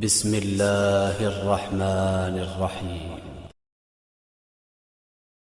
बिस्मिल्लाहिर्रहमानिर्रहीम।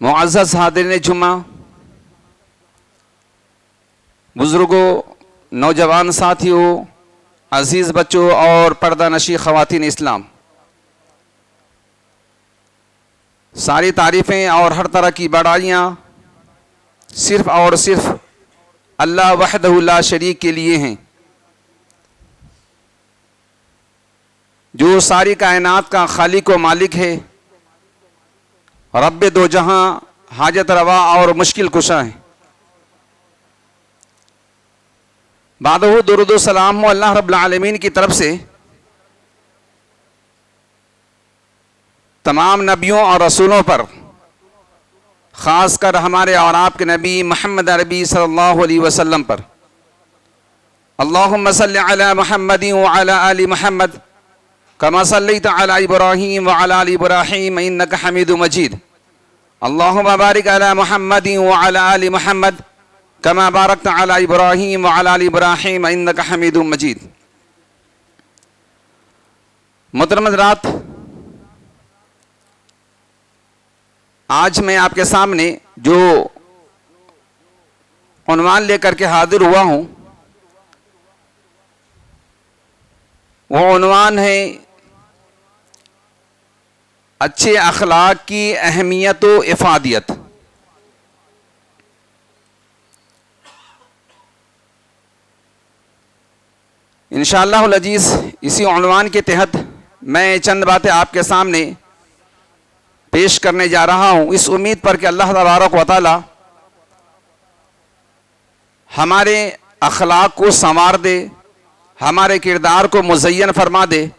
मुअज़्ज़ज़ हाज़िरीन जुमा, बुज़ुर्गों, नौजवान साथियों, अज़ीज़ बच्चों और पर्दा नशी ख़वातीन इस्लाम, सारी तारीफ़ें और हर तरह की बड़ाइयाँ सिर्फ़ और सिर्फ़ अल्लाह वहदहु ला शरीक के लिए हैं, जो सारी कायनात का खालिक व मालिक है, रब्बे दो जहां, हाजत रवा और मुश्किल कुशा है। बादहु दुरूद सलाम हो अल्लाह रब्बुल आलमीन की तरफ से तमाम नबियों और रसूलों पर, ख़ास कर हमारे और आपके नबी मोहम्मद अरबी सल्लल्लाहु अलैहि वसल्लम पर। अल्लाहुम्मा सल्लि अला मुहम्मदिन व अला आलि मुहम्मद कमा सल्लैता अला इब्राहीम व अला आलि इब्राहीम इन्नका हमीदुम मजीद। अल्लाहुम्मा बारिक अला मुहम्मदिन व अला आलि मुहम्मद कमा बारकता अला इब्राहीम व अला आलि इब्राहीम इन्नका हमीदुम मजीद। मोहतरम हज़रात, आज मैं आपके सामने जो उन्वान लेकर के हाजिर हुआ हूँ, वो उन्वान है अच्छे अखलाक की अहमियत व इफ़ादियत। इंशाअल्लाहुल अज़ीज़, इसी उन्वान के तहत मैं चंद बातें आपके सामने पेश करने जा रहा हूँ, इस उम्मीद पर कि अल्लाह तबारक व तआला हमारे अखलाक को संवार दे, हमारे किरदार को मुज़य्यन फरमा दे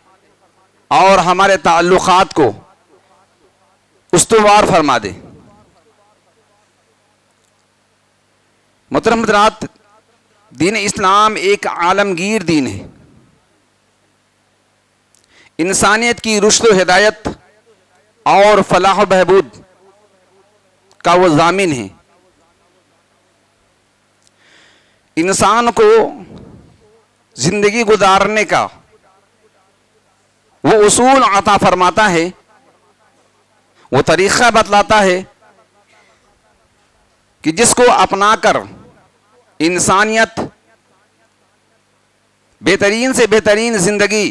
और हमारे ताल्लुक़ात को उस्तवार फरमा दे। मोहतरम हज़रात, दीन इस्लाम एक आलमगीर दीन है, इंसानियत की रुश्द व हिदायत और फलाह व बहबूद का वो ज़ामिन है। इंसान को जिंदगी गुजारने का वो उसूल अता फरमाता है, वो तरीक़ा बतलाता है कि जिसको अपनाकर इंसानियत बेहतरीन से बेहतरीन जिंदगी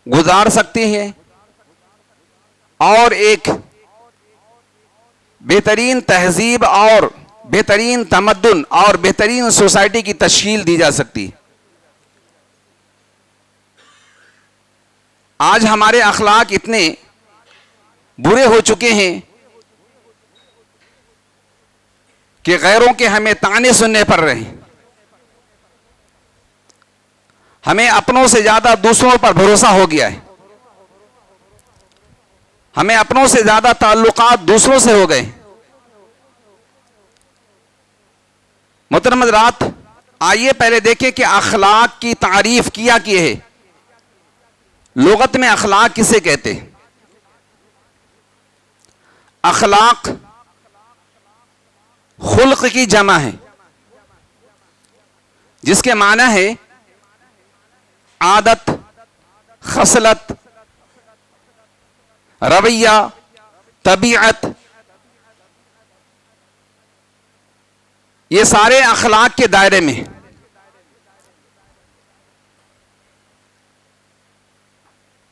गुजार सकती है और एक बेहतरीन तहजीब और बेहतरीन तमद्दुन और बेहतरीन सोसाइटी की तश्कील दी जा सकती है। आज हमारे अखलाक इतने बुरे हो चुके हैं कि गैरों के हमें ताने सुनने पड़ रहे हैं। हमें अपनों से ज्यादा दूसरों पर भरोसा हो गया है। हमें अपनों से ज्यादा ताल्लुकात दूसरों से हो गए। मोहतरम हज़रात, आइए पहले देखें कि अखलाक की तारीफ किया किए है। लुगत में अखलाक किसे कहते हैं? अखलाक खुल्क की जमा है, जिसके माना है आदत, खसलत, रवैया, तबीयत। ये सारे अखलाक के दायरे में है।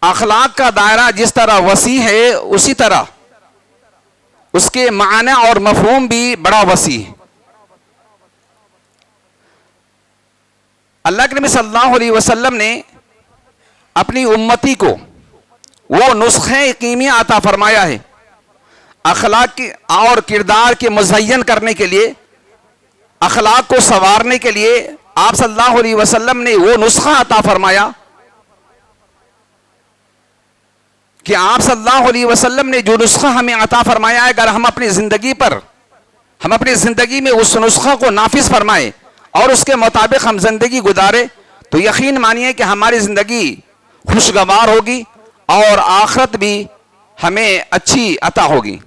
अखलाक का दायरा जिस तरह वसी है, उसी तरह उसके माना और मफहूम भी बड़ा वसी है। अल्लाह के नबी सल्लल्लाहु अलैहि वसल्लम ने अपनी उम्मती को वो नुस्खे कीमिया अता फरमाया है अखलाक के और किरदार के मुज़य्यन करने के लिए, अखलाक को संवारने के लिए आप सल्लल्लाहु अलैहि वसल्लम ने वो नुस्खा अता फरमाया कि आप सल्लल्लाहु अलैहि वसल्लम ने जो नुस्खा हमें अता फरमाया है, अगर हम अपनी जिंदगी में उस नुस्खा को नाफिज फरमाए और उसके मुताबिक हम जिंदगी गुजारे, तो यकीन मानिए कि हमारी जिंदगी खुशगवार होगी और आखिरत भी हमें अच्छी अता होगी।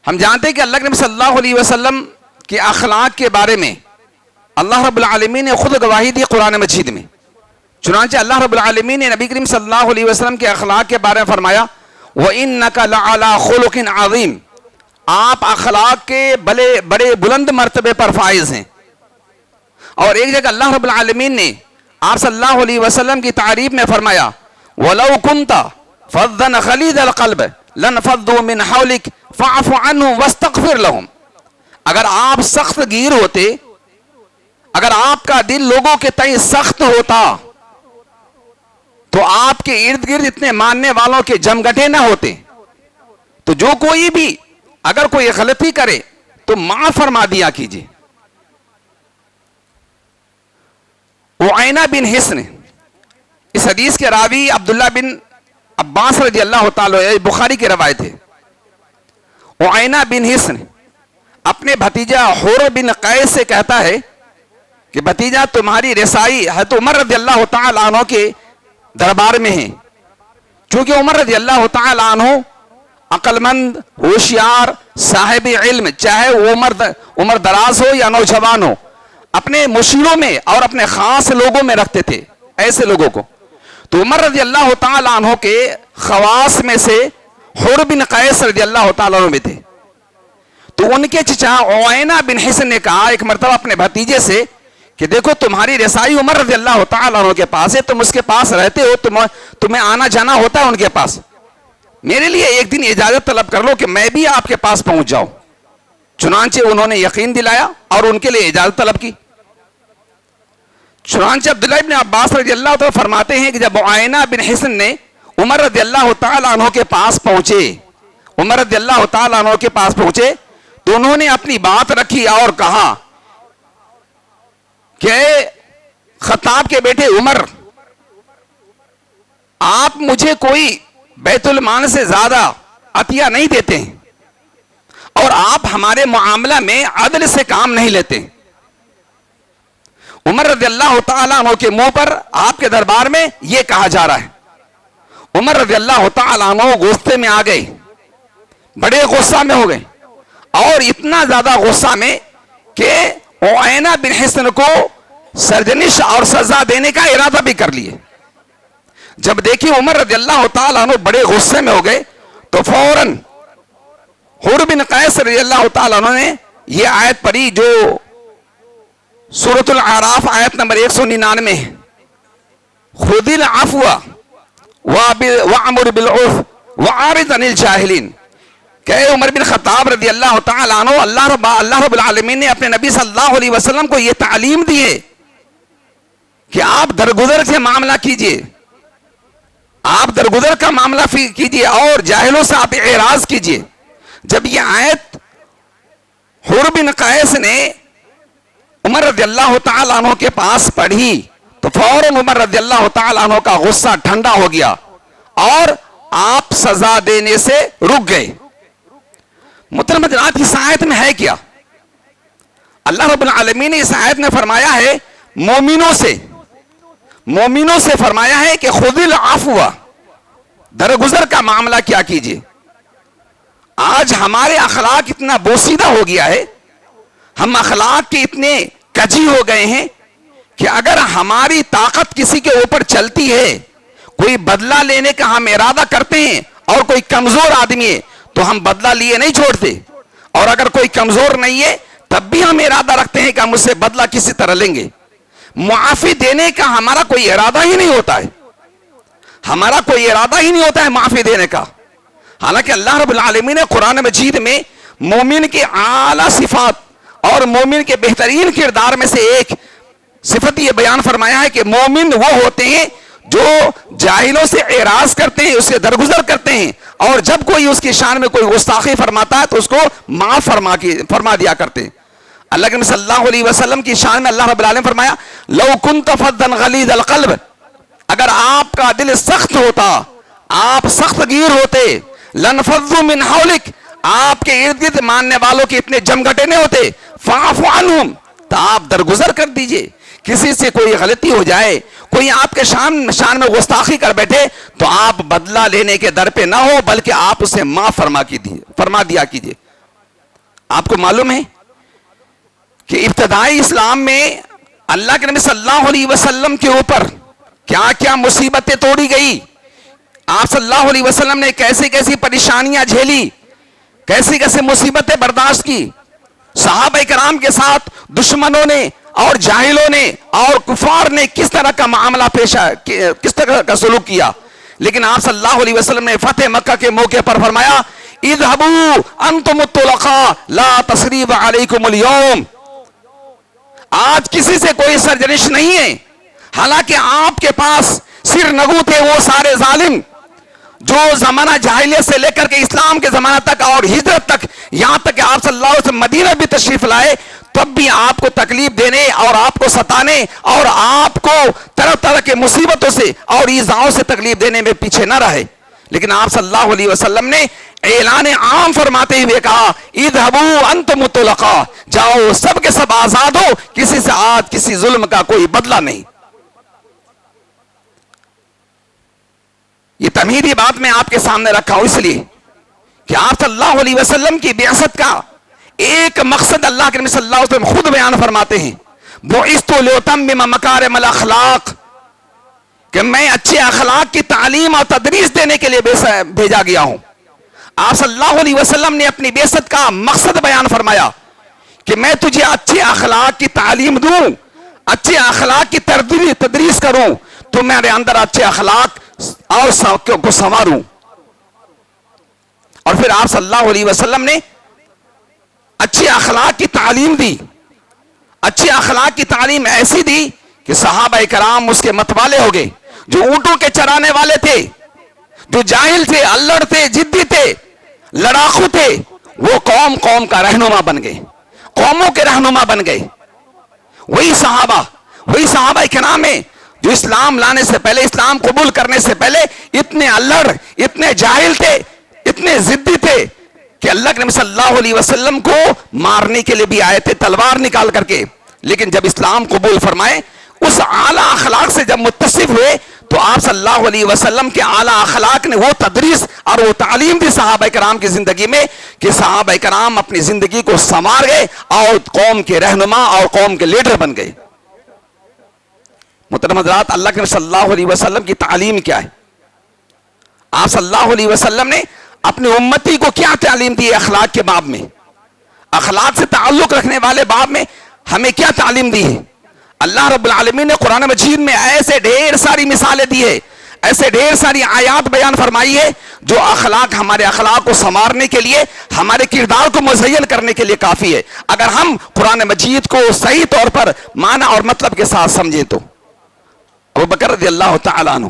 हम जानते हैं कि अल्लाह के नबी सल्लल्लाहु अलैहि वसल्लम के अखलाक के बारे में अल्लाह रब्बुल आलमीन ने खुद गवाही दी कुरान मजीद में। चुनांचे अल्लाह रब्बुल आलमीन ने नबी करीम सल्लल्लाहु अलैहि वसल्लम के अखलाक के बारे में फरमाया, व इन्नका लअला खुलुकिन अज़ीम, आप अखलाक के बड़े बुलंद मर्तबे पर फाइज हैं। और एक जगह अल्लाह रब्बुल आलमीन ने आप सल्लल्लाहु अलैहि वसल्लम की तारीफ में फरमाया, वलौ कुंता फज़्ज़न ग़लीज़ल क़ल्ब लनफ़ज़्ज़ू मिन हौलिक फ़अफ़ु अन्हुम वस्तग़फ़िर लहुम। अगर आप सख्त गिर होते, अगर आपका दिल लोगों के तय सख्त होता, तो आपके इर्द गिर्द इतने मानने वालों के जमघटे ना होते। तो जो कोई भी अगर कोई गलती करे तो माफ फरमा दिया कीजिए। उआइना बिन हिस्न, इस हदीस के रावी अब्दुल्ला बिन अब्बास रज़ी अल्लाह ताला, बुखारी की रवायत है। उआइना बिन हिस्न अपने भतीजा हुर बिन कैस से कहता है कि भतीजा, तुम्हारी रसाई हज़रत उमर रज़ी अल्लाह ताला अन्हु के दरबार में है। चूंकि उमर रज़ी अल्लाह ताला अन्हु अक्लमंद, होशियार, साहिब इल्म, चाहे वो उम्र दराज हो या नौजवान हो, अपने मुशीरों में और अपने खास लोगों में रखते थे ऐसे लोगों को। तो उमर रज़ी अल्लाह ताला अन्हु के खवास में से हुर बिन कैस रज़ी अल्लाह ताला अन्हु में थे। तो उनके चचा उआइना बिन हिस्न ने कहा एक मरतबा अपने भतीजे से कि देखो, तुम्हारी रसाई उमर रज़ी अल्लाह ताला अन्हु के पास है, तुम उसके पास रहते हो, तुम्हें आना जाना होता है उनके पास। मेरे लिए एक दिन इजाजत तलब कर लो कि मैं भी आपके पास पहुंच जाऊं। चुनांचे उन्होंने यकीन दिलाया और उनके लिए इजाजत तलब की। चुनांचे अब्दुल्ला इब्न अब्बास रज़ी अल्लाह ताला फरमाते हैं कि जब उआइना बिन हिस्न ने उमर रज़ी अल्लाह ताला अन्हु के पास पहुंचे, उमर रज़ी अल्लाह ताला अन्हु के पास पहुंचे, तो उन्होंने अपनी बात रखी और कहा कि खत्ताब के बेटे उमर, आप मुझे कोई बैतुल माल से ज्यादा अतिया नहीं देते और आप हमारे मुआमला में अदल से काम नहीं लेते। उमर रज़ी अल्लाह ताला अन्हु के मुंह पर आपके दरबार में यह कहा जा रहा है। उमर रज़ी अल्लाह ताला अन्हु गुस्से में आ गए, बड़े गुस्सा में हो गए और इतना ज्यादा गुस्सा में कि उयैना बिन हिस्न को सरजनिश और सजा देने का इरादा भी कर लिए। जब देखिए उमर रज़ियल्लाहु ताला अन्हु बड़े गुस्से में हो गए तो फौरन हुर बिन कैस रज़ियल्लाहु ताला अन्हु ने यह आयत पढ़ी जो सूरतुल आराफ आयत नंबर 199 है, खुदिल अफ़्वा वअमुर बिल उर्फ़ वअरिज़ अनिल जाहिलीन। कहे उमर बिन खत्ताब रज़ियल्लाहु ताला अन्हु अल्लाह रब्बुल आलमीन ने अपने नबी सल्लल्लाहु अलैहि वसल्लम को यह तालीम दी है कि आप दरगुजर से मामला कीजिए, आप दरगुजर का मामला कीजिए और जाहिलों से आप एराज कीजिए। जब यह आयत हुर बिन कैस ने उमर रज़ियल्लाहु ताला अन्हु के पास पढ़ी तो फौरन उमर रज़ियल्लाहु ताला अन्हु का गुस्सा ठंडा हो गया और आप सजा देने से रुक गए। मुहतरम हज़रात, इस आयत में है क्या? अल्लाह रब्बुल आलमीन ने इस आयत में फरमाया है मोमिनों से फरमाया है कि खुदिल अफ़्वा, दरगुजर का मामला क्या कीजिए। आज हमारे अखलाक इतना बोसीदा हो गया है, हम अखलाक के इतने कजी हो गए हैं कि अगर हमारी ताकत किसी के ऊपर चलती है, कोई बदला लेने का हम इरादा करते हैं और कोई कमजोर आदमी है तो हम बदला लिए नहीं छोड़ते, और अगर कोई कमजोर नहीं है तब भी हम इरादा रखते हैं कि हम उससे बदला किसी तरह लेंगे। मुआफी देने का हमारा कोई इरादा ही नहीं होता है, हमारा कोई इरादा ही नहीं होता है माफी देने का। हालांकि अल्लाह रब्बुल आलमीन ने कुरान मजीद में मोमिन के आला सिफात और मोमिन के बेहतरीन किरदार में से एक सिफत यह बयान फरमाया है कि मोमिन वो होते हैं जो जाहिलों से एराज करते हैं, उससे दरगुजर करते हैं, और जब कोई उसकी शान में कोई गुस्ताखी फरमाता है तो उसको माफ फरमा दिया करते हैं। अल्लाह के नबी सल्लल्लाहु अलैहि वसल्लम की शान में अल्लाह रब्बुल आलमीन फरमाया, लौ कुन्त फद्दन गलीज़ल क़ल्ब, अगर आपका दिल सख्त होता, आप सख्त गिर होते, लनफज़्ज़ू मिन हौलिक, आपके इर्द गिर्द मानने वालों के इतने जमघटे नहीं होते, फ़अफ़ु अन्हुम, तो आप दरगुजर कर दीजिए। किसी से कोई गलती हो जाए, कोई आपके शान में गुस्ताखी कर बैठे तो आप बदला लेने के दर पे ना हो, बल्कि आप उसे माफ फरमा दिया कीजिए। आपको मालूम है कि इब्तदाई इस्लाम में अल्लाह के नबी सल्लल्लाहु अलैहि वसल्लम के ऊपर क्या क्या मुसीबतें तोड़ी गई, आप सल्लल्लाहु अलैहि वसल्लम ने कैसी कैसी परेशानियां झेली, कैसी कैसी मुसीबतें बर्दाश्त की। सहाबा इकराम के साथ दुश्मनों ने और जाहिलों ने और कुफार ने किस तरह का मामला किस तरह का सलूक किया। लेकिन आप सल्लल्लाहु अलैहि वसल्लम ने फतेह मक्का के मौके पर फरमाया, इज़हबू अंतुमुत तुलक़ा ला तसरीब अलैकुमुल यौम, आज किसी से कोई सरजनिश नहीं है। हालांकि आपके पास सिर नगू थे वो सारे जालिम जो जमाना जाहिलियत से लेकर के इस्लाम के जमाना तक और हिजरत तक, यहां तक कि आप सल्लल्लाहु अलैहि वसल्लम मदीना भी तशरीफ लाए, तब भी आपको तकलीफ देने और आपको सताने और आपको तरह तरह के मुसीबतों से और ईज़ाओं से तकलीफ देने में पीछे न रहे। लेकिन आप सल्लल्लाहु अलैहि वसल्लम ने ऐलान आम फरमाते हुए कहा, इज़हबू अंतुमुत तुलक़ा, जाओ सब के सब आजाद हो, किसी से आज किसी जुल्म का कोई बदला नहीं। ये तमहीदी बात मैं आपके सामने रखा हूं इसलिए कि आप सल्लल्लाहु अलैहि वसल्लम की बिअसत का एक मकसद अल्लाह के नबी सल्लल्लाहु अलैहि वसल्लम खुद बयान फरमाते हैं, बुइस्तु लिउतम्मिम मकारिमल अखलाक, कि मैं अच्छे अखलाक की तालीम और तदरीस देने के लिए भेजा गया हूं। आप सल्लल्लाहु अलैहि वसल्लम ने अपनी बिअसत का मकसद बयान फरमाया कि मैं तुझे अच्छे अखलाक की तालीम दूं, अच्छे अखलाक की तदरीस करूं, तो मेरे अंदर अच्छे अखलाक और को संवारूं। और फिर आप सल्लल्लाहु अलैहि वसल्लम ने अच्छे अखलाक की तालीम दी, अच्छे अखलाक की तालीम ऐसी दी कि सहाबा इकराम उसके मतवाले हो गए। जो ऊंटों के चराने वाले थे, जो जाहिल थे, अल्लड़ थे, जिद्दी थे, लड़ाकू थे, वो कौम कौम का रहनुमा बन गए, कौमों के रहनुमा बन गए। वही सहाबा इकराम में जो इस्लाम लाने से पहले, इस्लाम कबूल करने से पहले इतने अल्लड़, इतने जाहिल थे, इतने जिद्दी थे कि अल्लाह के नबी सल्लल्लाहु अलैहि वसल्लम को मारने के लिए भी आए थे तलवार निकाल करके। लेकिन जब इस्लाम कबूल फरमाए, उस आला अखलाक से जब मुत्तसिफ हुए, तो आप सल्लल्लाहु अलैहि वसल्लम के आला अखलाक ने वो तदरीस और वो तालीम दी सहाबा कराम की जिंदगी में कि सहाबा कराम अपनी जिंदगी को संवार गए और कौम के रहनुमा और कौम के लीडर बन गए। मुहतरम हज़रात, अल्लाह के नबी सल्लल्लाहु अलैहि वसल्लम की तालीम क्या है? आप सल्लल्लाहु अलैहि वसल्लम ने अपनी उम्मती को क्या तालीम दी है? अखलाक के बाब में, अखलाक से ताल्लुक रखने वाले बाब में हमें क्या तालीम दी है? अल्लाह रब्बुल आलमीन ने कुरान मजीद में ऐसे ढेर सारी मिसालें दी है, ऐसे ढेर सारी आयात बयान फरमाई है जो अखलाक, हमारे अखलाक को संवारने के लिए, हमारे किरदार को मुज़य्यन करने के लिए काफी है। अगर हम कुरान मजीद को सही तौर पर माना और मतलब के साथ समझें तो अबू बकर रज़ियल्लाहु तआला अन्हु,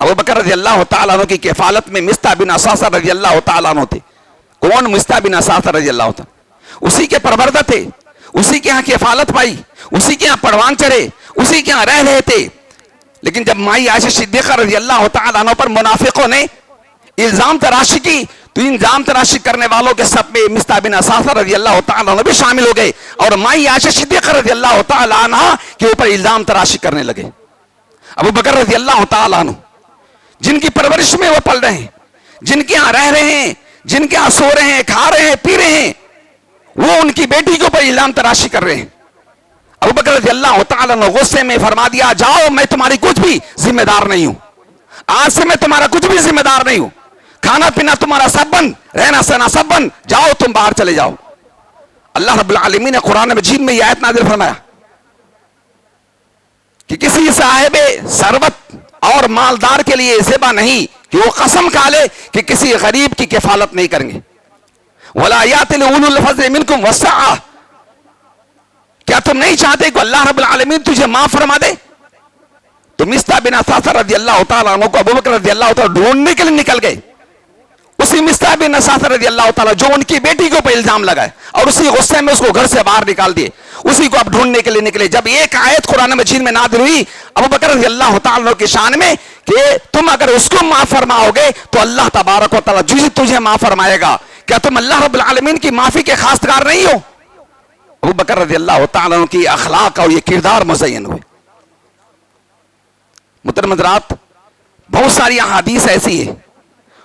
अबू बकर रज़ियल्लाहु तआला अन्हु की किफालत में मिस्ता बिन असासा रज़ियल्लाहु तआला अन्हु थे। कौन मिस्ता बिन असासा रज़ियल्लाहु तआला? उसी के परवरदा थे, उसी के यहाँ किफालत पाई, उसी के यहाँ परवान चढ़े, उसी के यहाँ रह रहे थे। लेकिन जब माई आयशा सिद्दीक़ा रज़ियल्लाहु तआला अन्हा पर मुनाफिकों ने इल्जाम तराशी की तो इल्जाम तराशी करने वालों के सब में मिस्ता बिन असासा रज़ियल्लाहु तआला अन्हु भी शामिल हो गए और माई आयशा सिद्दीक़ा रज़ियल्लाहु तआला अन्हा के ऊपर इल्जाम तराशी करने लगे। अबू बकर रज़ियल्लाहु तआला अन्हु जिनकी परवरिश में वो पल रहे हैं, जिनके यहाँ रह रहे हैं, जिनके यहाँ सो रहे हैं, खा रहे हैं, पी रहे हैं, वो उनकी बेटी के ऊपर इल्जाम तराशी कर रहे हैं। अबू बकर रज़ियल्लाहु तआला अन्हु गुस्से में फरमा दिया, जाओ, मैं तुम्हारी कुछ भी जिम्मेदार नहीं हूं, आज से मैं तुम्हारा कुछ भी जिम्मेदार नहीं हूं, खाना पीना तुम्हारा सब बंद, रहना सहना सब बंद, जाओ तुम बाहर चले जाओ। अल्लाह रब्बुल आलमीन ने कुरान मजीद में यह आयत नाज़िल फरमाया कि किसी साहिबे सरबत और मालदार के लिए ज़िबा नहीं कि वो कसम खा ले कि किसी गरीब की किफालत नहीं करेंगे। वला यातिल उलुल फज़्ल मिनकुम वस्सअ, क्या तुम नहीं चाहते कि अल्लाह रब्बुल आलमीन तुझे माफ फरमा दे? तो मिस्ता बिन असासा रज़ियल्लाहु तआला अन्हु को अबू बकर रज़ियल्लाहु तआला ढूंढने के लिए निकल गए। उसी मिस्ता बिन असासा रज़ियल्लाहु तआला जो उनकी बेटी के ऊपर इल्जाम लगाए और उसी गुस्से में उसको घर से बाहर निकाल दिए, उसी को अब ढूंढने के लिए निकले। जब एक आयत कुरान मजीद में नाज़िल हुई अबू बकर रज़ियल्लाहु तआला अन्हु की शान में कि तुम अगर उसको माफ फरमाओगे तो अल्लाह तबारक व तआला तुझे माफ फरमाएगा, क्या तुम अल्लाह रब्बुल आलमीन की माफी के खासगार नहीं हो? अबू बकर रज़ियल्लाहु तआला अन्हु की अखलाक और ये किरदार मुज़य्यन हुए। मुहतरम हज़रात, बहुत सारी अहादीस ऐसी है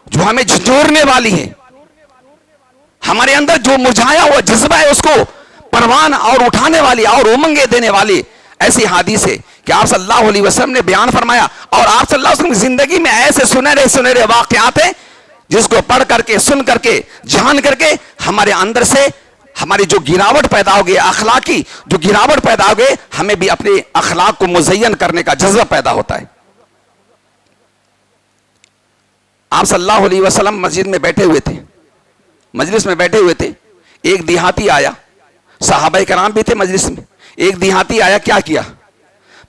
जो हमें झंझोरने वाली है, हमारे अंदर जो मुरझाया हुआ जज्बा है उसको परवान और उठाने वाली और उमंगे देने वाली ऐसी हादीस है कि आप सल्लल्लाहु अलैहि वसल्लम ने बयान फरमाया और आप सल्लल्लाहु अलैहि वसल्लम की जिंदगी में ऐसे सुनहरे सुनहरे वाक़यात हैं जिसको पढ़ करके, सुन करके, जान करके हमारे अंदर से हमारी जो गिरावट पैदा हो गई, अखलाकी जो गिरावट पैदा हो गई, हमें भी अपने अखलाक को मुज़य्यन करने का जज्बा पैदा होता है। आप सल्लल्लाहु अलैहि वसल्लम मस्जिद में बैठे हुए थे, मजलिस में बैठे हुए थे, एक देहाती आया, सहाबाए कराम भी थे मजलिस में। एक देहाती आया, क्या किया?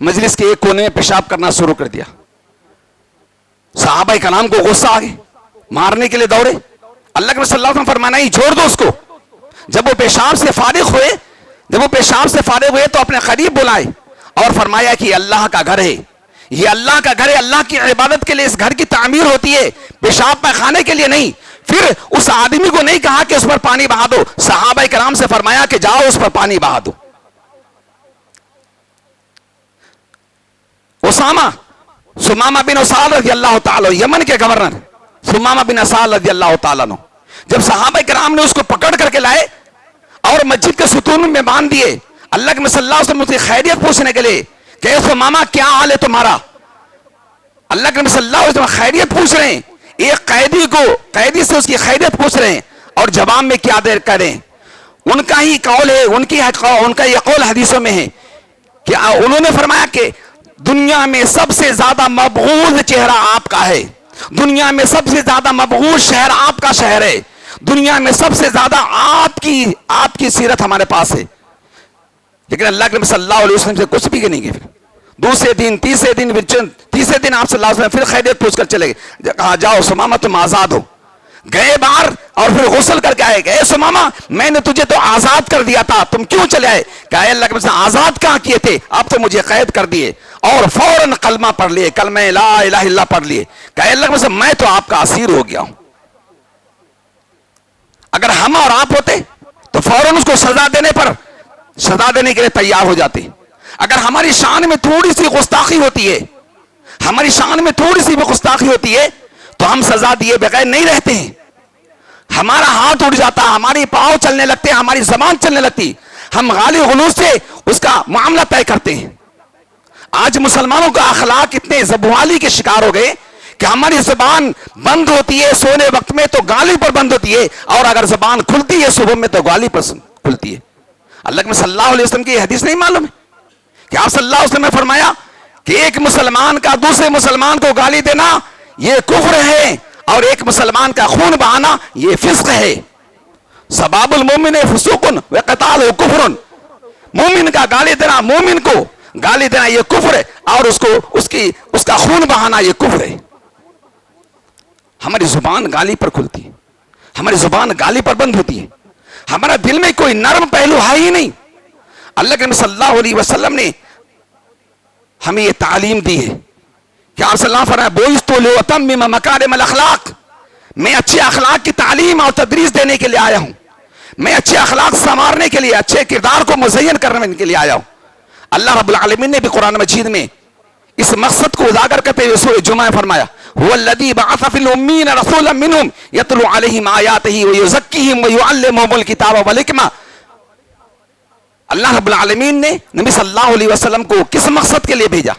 मजलिस के एक कोने में पेशाब करना शुरू कर दिया। सहाबाए कराम को गुस्सा आ गया, मारने के लिए दौड़े। अल्लाह के सल्लल्लाहु अलैहि वसल्लम फरमाया, नहीं, छोड़ दो उसको। जब वो पेशाब से फारिग हुए तो अपने करीब बुलाए और फरमाया कि अल्लाह का घर है, ये अल्लाह का घर है, अल्लाह की इबादत के लिए इस घर की तामीर होती है, पेशाब पैखाने के लिए नहीं। फिर उस आदमी को नहीं कहा कि उस पर पानी बहा दो, सहाबाए कराम से फरमाया कि जाओ उस पर पानी बहा दो। सुमामा बिन उसाल रज़ियल्लाहु ताला, यमन के गवर्नर सुमामा बिन उसाल रज़ियल्लाहु ताला, जब सहाबाए कराम ने उसको पकड़ करके लाए और मस्जिद के सुतून में बांध दिए, अल्लाह के सल्लल्लाहु अलैहि वसल्लम उसकी खैरियत पूछने के लिए कि सुमामा क्या हाल है तुम्हारा? अल्लाह के सल्लल्लाहु अलैहि वसल्लम खैरियत पूछ रहे हैं, एक कैदी से उसकी खैरियत पूछ रहे हैं और जवाब में क्या देर करें? उनका ही कौल है, उनका ये कौल हदीसों में है कि उन्होंने फरमाया कि दुनिया में सबसे ज्यादा मबगूज चेहरा आपका है, दुनिया में सबसे ज्यादा मबगूज शहर आपका शहर है, दुनिया में सबसे ज्यादा आपकी सीरत हमारे पास है। लेकिन अल्लाह के सल्लल्लाहु अलैहि वसल्लम से कुछ भी नहीं गए। दूसरे दिन, तीसरे दिन आप सल्लल्लाहु अलैहि वसल्लम फिर खैरियत पूछकर चले गए, कहा जाओ सुमामा तुम आजाद हो। गए बाहर और फिर गुस्ल करके आए, गए सुमामा मैंने तुझे तो आजाद कर दिया था, तुम क्यों चले आए? कहा अल्लाह के आजाद कहाँ किए थे, अब तो मुझे कैद कर दिए। और फौरन कलमा पढ़ लिए, कलमा ला इलाहा इल्लल्लाह पढ़ लिए। कहा अल्लाह के मैं तो आपका असीर हो गया हूं। अगर हम और आप होते तो फौरन उसको सजा देने के लिए तैयार हो जाते। अगर हमारी शान में थोड़ी सी गुस्ताखी होती है, हमारी शान में थोड़ी सी भी गुस्ताखी होती है तो हम सजा दिए बगैर नहीं रहते हैं। हमारा हाथ उठ जाता, हमारी पाँव चलने लगते हैं, हमारी जबान चलने लगती, हम गाली गुलूज से उसका मामला तय करते हैं। आज मुसलमानों का अखलाक इतने ज़बवाली के शिकार हो गए कि हमारी जुबान बंद होती है सोने वक्त में तो गाली पर बंद होती है, और अगर जुबान खुलती है सुबह में तो गाली पर खुलती है। अल्लाह के सल्लल्लाहु अलैहि वसल्लम की हदीस नहीं मालूम है कि आप सल्लल्लाहु अलैहि वसल्लम ने फरमाया कि एक मुसलमान का दूसरे मुसलमान को गाली देना यह कुफ्र है, और एक मुसलमान का खून बहाना यह फिस्क है। सबाबुल मोमिन फुसूकुन व क़तालुहु कुफ्रुन, मोमिन का गाली देना, मोमिन को गाली देना यह कुफ्र है, और उसका खून बहाना यह कुफ्र है। हमारी जुबान गाली पर खुलती है, हमारी जुबान गाली पर बंद होती है, हमारा दिल में कोई नरम पहलू है ही नहीं। अल्लाह के नबी सल्लल्लाहु अलैहि वसल्लम ने हमें यह तालीम दी है कि आप सल्लल्लाहु अलैहि वसल्लम बुइस्तु लिउतम्मिम मकारिमल अखलाक, मैं अच्छे अखलाक की तालीम और तदरीस देने के लिए आया हूं, मैं अच्छे अखलाक संवारने के लिए, अच्छे किरदार को मुज़य्यन करने के लिए आया हूं। अल्लाह रब्बुल आलमीन ने भी कुरान मजीद में इस मकसद को उजागर करते हुए सूरह जुमा में फरमाया, हुवल्लज़ी बअस फिल उम्मीयीन रसूलन मिनहुम यतलू अलैहिम आयातिही व युज़क्कीहिम व युअल्लिमुहुमुल किताब वल हिकमा। अल्लाह रब्बुल आलमीन ने नबी सल्लल्लाहु अलैहि वसल्लम को किस मकसद के लिए भेजा?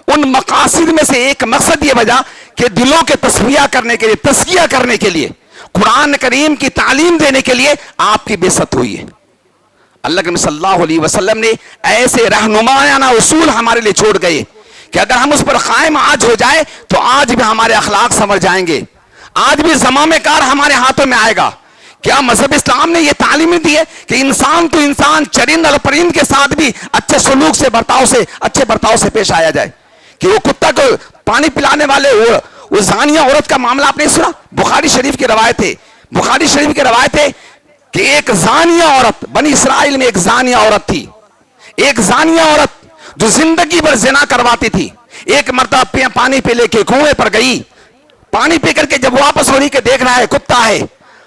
उन मकासिद में से एक मकसद यह भेजा कि दिलों के तस्फिया करने के लिए, तस्किया करने के लिए, कुरान करीम की तालीम देने के लिए आपकी बेइज्जत हुई है। अल्लाह के नबी सल्लल्लाहु अलैहि वसल्लम ने ऐसे रहनुमायाना उसूल हमारे लिए छोड़ गए कि अगर हम उस पर कायम आज हो जाए तो आज भी हमारे अखलाक संवर जाएंगे, आज भी ज़माने कार हमारे हाथों में आएगा। क्या मजहब इस्लाम ने यह तालीम दी है कि इंसान तो इंसान, चरिंद और परिंद के साथ भी अच्छे सलूक से, बर्ताव से, अच्छे बर्ताव से पेश आया जाए। कि वो कुत्ता को पानी पिलाने वाले वो जानिया औरत का मामला आपने सुना? बुखारी शरीफ की रवायत है, बुखारी शरीफ की रवायत है कि एक जानिया औरत, बनी इसराइल में एक जानिया औरत थी, एक जानिया औरत जो जिंदगी भर जिना करवाती थी। एक मर्तबा पानी पी लेके कुएं पर गई, पानी पी करके जब वापस हो रही के देख रहा है कुत्ता है,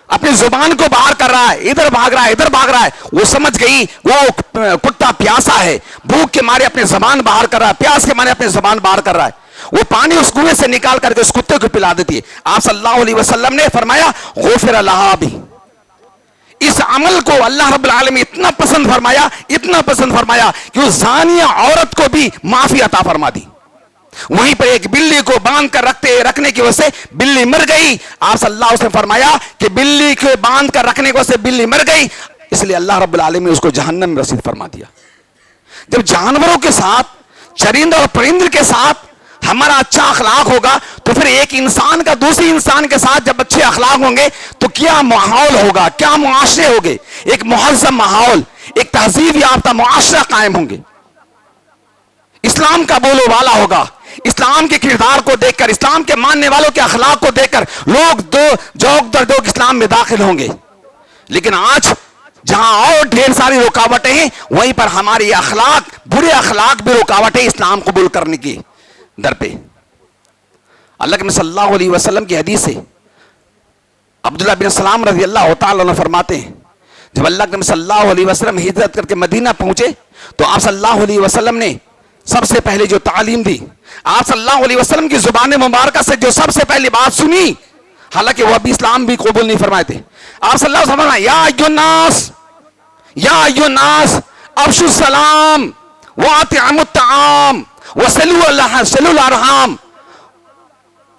अपनी जुबान को बाहर कर रहा है, इधर भाग रहा है, इधर भाग रहा है। वो समझ गई वो कुत्ता प्यासा है, भूख के मारे अपनी जुबान बाहर कर रहा है, प्यास के मारे अपनी जुबान बाहर कर रहा है। वो पानी उस कुएं से निकाल करके उस कुत्ते को पिला देती है। आप सल्लल्लाहु अलैहि वसल्लम ने फरमाया गुफिर लहा भी। इस अमल को अल्लाह रब्बुल आलमीन इतना पसंद फरमाया, इतना पसंद फरमाया कि उस जानिया औरत को भी माफी अता फरमा दी। वहीं पर एक बिल्ली को बांध कर रखने की वजह से बिल्ली मर गई। आप सल्लल्लाहु अलैहि वसल्लम ने फरमाया कि बिल्ली को बांध कर रखने की वजह से बिल्ली मर गई, इसलिए अल्लाह रब्बुल आलमीन ने उसको जहन्नम में रसीद फरमा दिया। जब जानवरों के साथ, चरिंद और परिंद के साथ हमारा अच्छा अखलाक होगा तो फिर एक इंसान का दूसरे इंसान के साथ जब अच्छे अखलाक होंगे तो क्या माहौल होगा, क्या मुआशरे होंगे। एक मुहज़्ज़म माहौल, एक तहजीब याफ्ता मुआशरा कायम होंगे। इस्लाम का बोलो वाला होगा, इस्लाम के किरदार को देखकर, इस्लाम के मानने वालों के अखलाक को देखकर लोग दो जोक दर जोक इस्लाम में दाखिल होंगे। लेकिन आज जहां और ढेर सारी रुकावटें हैं वहीं पर हमारी अखलाक, बुरे अखलाक भी रुकावटें इस्लाम कबूल करने की दर पे। अल्लाह के सल्लल्लाहु अलैहि वसल्लम की हदीस है, अब्दुल्लाह बिन सलाम रज़ी अल्लाह तआला अन्हु फरमाते हैं, जब अल्लाह के सल्लल्लाहु अलैहि वसल्लम हिजरत करके मदीना पहुंचे तो आप सल्लल्लाहु अलैहि वसल्लम ने सबसे पहले जो तालीम दी, आप सल्लल्लाहु अलैहि वसल्लम की जुबान मुबारक से जो सबसे पहली बात सुनी, हालांकि वह भी इस्लाम भी कबूल नहीं फरमाए थे। आप सल्लल्लाहु अलैहि वसल्लम या अय्युन्नास अफ्शु सलाम व अतिअमुत तआम वसल्लु अल अरहाम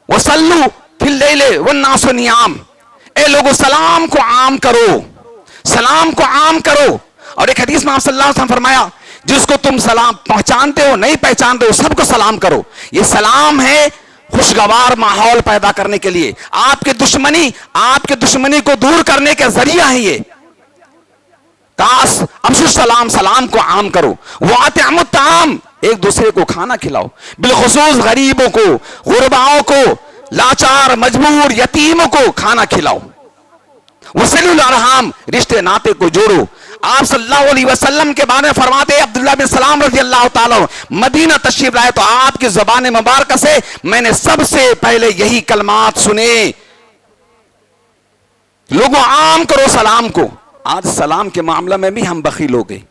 वसल्लु फिल लैल वन्नासु नियाम। ए लोगों, सलाम को आम करो, सलाम को आम करो। और एक हदीस में आप सल्लल्लाहु अलैहि वसल्लम फरमाया, जिसको तुम सलाम पहचानते हो, नहीं पहचानते हो, सबको सलाम करो। ये सलाम है खुशगवार माहौल पैदा करने के लिए, आपके दुश्मनी को दूर करने का जरिया है ये। कास अफ्शु सलाम, सलाम को आम करो। वातिअमुत ताम, एक दूसरे को खाना खिलाओ, बिलखुसूस गरीबों को, गुरबाओं को, लाचार मजबूर यतीमों को खाना खिलाओ। वसलुल अरहाम, रिश्ते नाते को जोड़ो। आप सल्लल्लाहु अलैहि वसल्लम के बारे में फरमाते हैं, अब्दुल्लाह बिन सलाम रज़ी अल्लाह ताला मदीना तशरीफ लाए तो आपकी ज़बान मुबारक से मैंने सबसे पहले यही कलमात सुने, लोगों आम करो सलाम को। आज सलाम के मामला में भी हम बखील हो गए,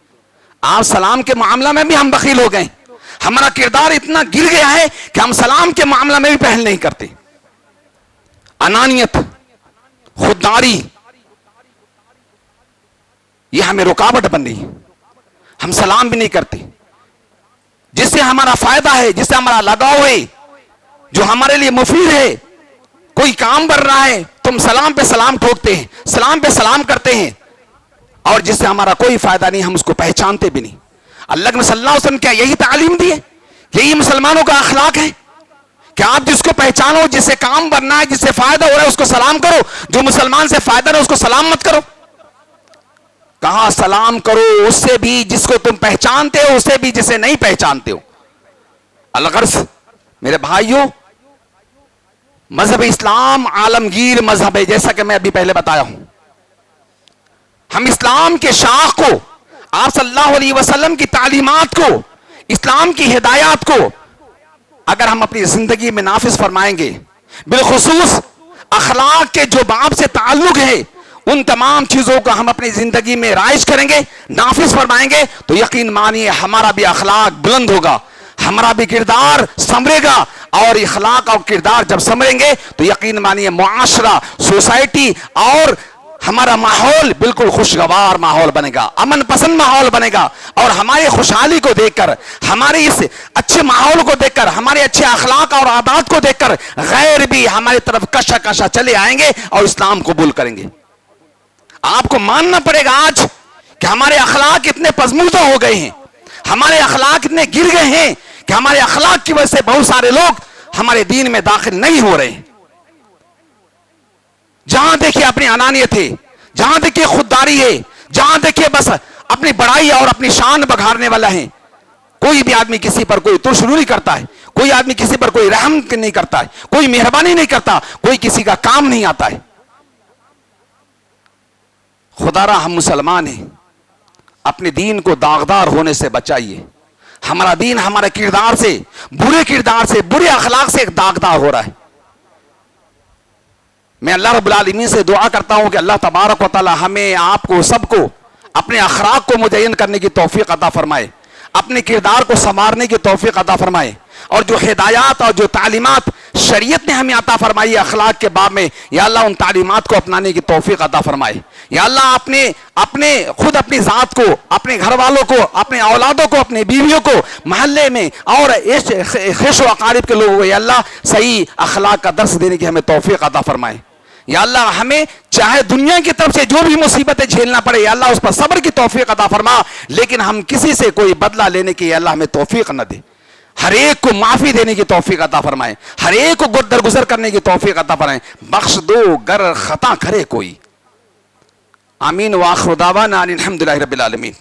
आज सलाम के मामला में भी हम बखील हो गए। हमारा किरदार इतना गिर गया है कि हम सलाम के मामला में भी पहल नहीं करते। अनानियत, खुददारी, यह हमें रुकावट बन रही है। हम सलाम भी नहीं करते। जिससे हमारा फायदा है, जिससे हमारा लगाव है, जो हमारे लिए मुफीद है, कोई काम कर रहा है तुम सलाम पे सलाम ठोकते हैं, सलाम पे सलाम करते हैं, और जिससे हमारा कोई फायदा नहीं, हम उसको पहचानते भी नहीं। अल्लाह के सल्लल्लाहु अलैहि वसल्लम क्या यही तालीम दी है? यही मुसलमानों का अखलाक है कि आप जिसको पहचानो, जिससे काम बनना है, जिससे फायदा हो रहा है उसको सलाम करो, जो मुसलमान से फायदा ना उसको सलाम मत करो। कहा सलाम करो उससे भी जिसको तुम पहचानते हो, उससे भी जिसे नहीं पहचानते हो। अलगर्ज मेरे भाइयों, मजहब इस्लाम आलमगीर मजहब है, जैसा कि मैं अभी पहले बताया हूं। हम इस्लाम के शाख को, आप सल्लल्लाहु अलैहि वसल्लम की तालीमात को, इस्लाम की हिदायत को अगर हम अपनी जिंदगी में नाफिज फरमाएंगे, बिलखुसूस अखलाक के जो बाब से ताल्लुक है, उन तमाम चीजों को हम अपनी जिंदगी में राइज करेंगे, नाफिज फरमाएंगे, तो यकीन मानिए हमारा भी अखलाक बुलंद होगा, हमारा भी किरदार संभरेगा। और अखलाक और किरदार जब संभरेंगे तो यकीन मानिए मुआशरा, सोसाइटी और हमारा माहौल बिल्कुल खुशगवार माहौल बनेगा, अमन पसंद माहौल बनेगा। और हमारी खुशहाली को देखकर, हमारे इस अच्छे माहौल को देखकर, हमारे अच्छे अखलाक और आदात को देखकर गैर भी हमारी तरफ कशा कशा चले आएंगे और इस्लाम कबूल करेंगे। आपको मानना पड़ेगा आज कि हमारे अखलाक इतने पजमूदा हो गए हैं, हमारे अखलाक इतने गिर गए हैं कि हमारे अखलाक की वजह से बहुत सारे लोग हमारे दीन में दाखिल नहीं हो रहे हैं। जहां देखिए अपनी अनानियत है, जहां देखिए खुददारी है, जहां देखिए बस अपनी बड़ाई और अपनी शान बघारने वाला है। कोई भी आदमी किसी पर कोई तुर्शरू नहीं करता है, कोई आदमी किसी पर कोई रहम नहीं करता है, कोई मेहरबानी नहीं करता, कोई किसी का काम नहीं आता है। खुदारा हम मुसलमान हैं, अपने दीन को दागदार होने से बचाइए। हमारा दीन हमारे किरदार से, बुरे अखलाक से एक दागदार हो रहा है। मैं अल्लाह रब्बुल आलमीन से दुआ करता हूं कि अल्लाह तबारक व तआला हमें, आपको, सबको अपने अखलाक को मुज़य्यन करने की तौफीक अता फरमाए, अपने किरदार को संवारने की तौफीक अता फरमाए, और जो हिदायत और जो तालीमात शरीयत ने हमें अता फरमाई है अखलाक के बाब में, या अल्लाह उन तालीमात को अपनाने की तौफीक अता फरमाए। या अल्लाह अपने खुद अपनी ज़ात को, अपने घर वालों को, अपने औलादों को, अपने बीवियों को, महल्ले में और ख़िश व अक़ारिब के लोगों को या अल्लाह सही अखलाक का दर्स देने की हमें तौफीक अता फरमाए। या अल्लाह हमें चाहे दुनिया की तरफ से जो भी मुसीबतें झेलना पड़े, या अल्लाह उस पर सब्र की तौफीक अता फरमा, लेकिन हम किसी से कोई बदला लेने की या अल्लाह हमें तौफीक न दे। हर एक को माफी देने की तौफीक अता फरमाए, हर एक को दरगुजर करने की तौफीक अता फरमाए। बख्श दो गर खता करे कोई। आमीन व आखिर दावाना अनिल हम्दुलिल्लाहि रब्बिल आलमीन।